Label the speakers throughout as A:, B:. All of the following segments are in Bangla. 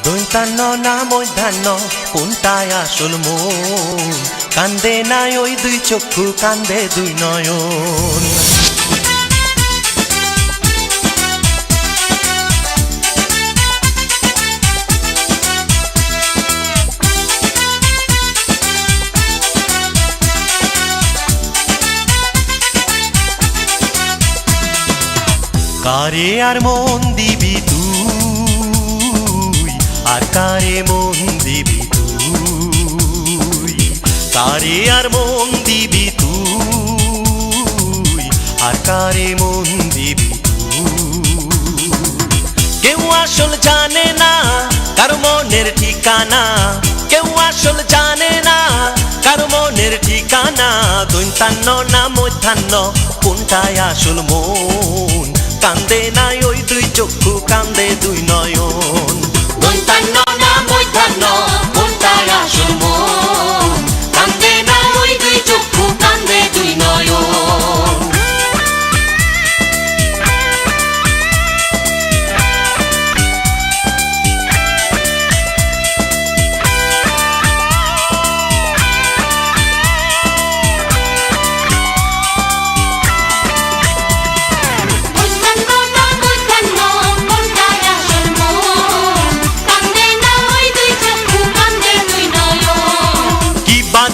A: দৈতান্ন না মধ্যাহ্ন কোনটায় আসল মন? কান্দে নাই ওই দুই চক্ষু, কান্দে দুই নয়ন। কারে আর মন দিবি তুই, আর কারে মন দিবি তুই? কারে আর মন দিবি তুই, আর কারে মন দিবি তুই? কেউ আসল জানে না কার মনের ঠিকানা, কেউ আসল জানে না কার মনের ঠিকানা। দৈতান্ন না মধ্যাহ্ন কোনটায় আসল মন? কান্দে নাই ওই দুই চক্ষু, কান্দে দুই নয়ন।
B: দৈতান্ন না মধ্যাহ্ন কোনটায় আসল মন? কান্দে নাই ওই দুই চক্ষু, কান্দে দুই নয়ন।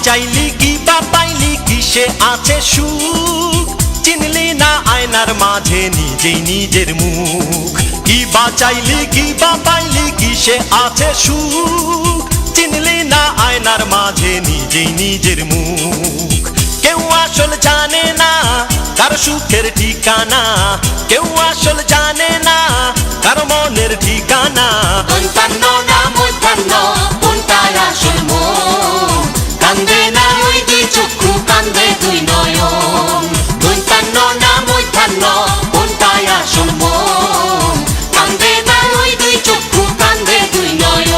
A: চাইলি কি বা পাইলি, কিসে আছে সুখ? চিনলি না আয়নার মাঝে নিজেই নিজের মুখ। কি বা চাইলি কি বা পাইলি, কিসে আছে সুখ? চিনলি না আয়নার মাঝে নিজেই নিজের মুখ। কেউ আসল জানে না কার সুখের ঠিকানা, কেউ আসল জানে না কার মনের ঠিকানা।
B: দৈতান্ন না মধ্যাহ্ন কোনটায় আসল মন? কান্দে না ওই দুই চক্ষু, কান্দে দুই নয়ন। দৈতান্ন না মধ্যাহ্ন কোনটায় আসল মন? কান্দে না ওই দুই চক্ষু, কান্দে দুই নয়ন।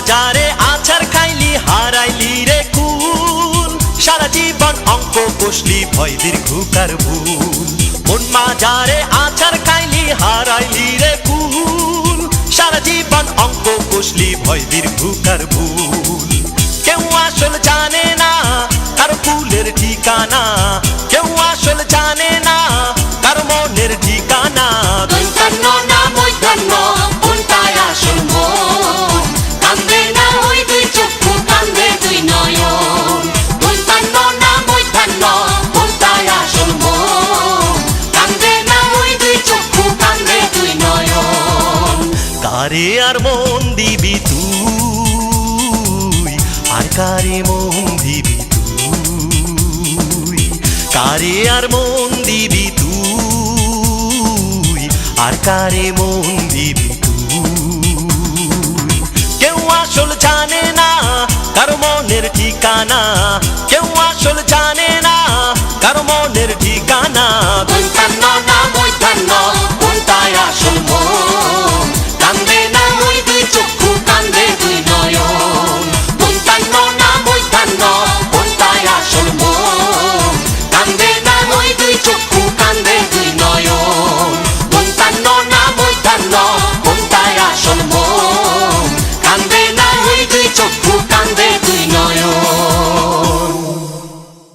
A: যারে আছার খাইলি হারাইলি রে কুল, সারা জীবন অঙ্ক কষলি ভয় দীর্ঘকার ভুল। মন মাজারে আছার খাইলি হারাইলি রে কুল, সারা জীবন অঙ্ক কষলি ভয় দীর্ঘকার ভুল। কেউ আসল জানে না কার ফুলের ঠিকানা, কেউ আসল জানে না কার মনের ঠিকানা।
B: দৈতান্ন না মধ্যাহ্ন কোনটায় আসল মন? কান্দে না ওই দুই চক্ষু, কান্দে দুই নয়ন। দৈতান্ন না মধ্যাহ্ন কোনটায় আসল মন? কান্দে না ওই দুই চক্ষু, কান্দে দুই নয়ন।
A: কারে আর মন দিবি তুই, আর কারে মন দিবি তুই? কারে আর মন দিবি তুই, আর কারে মন দিবি তুই? কেউ আসল জানে না কার মনের ঠিকানা, কেউ আসল জানে না কার মনের ঠিকানা।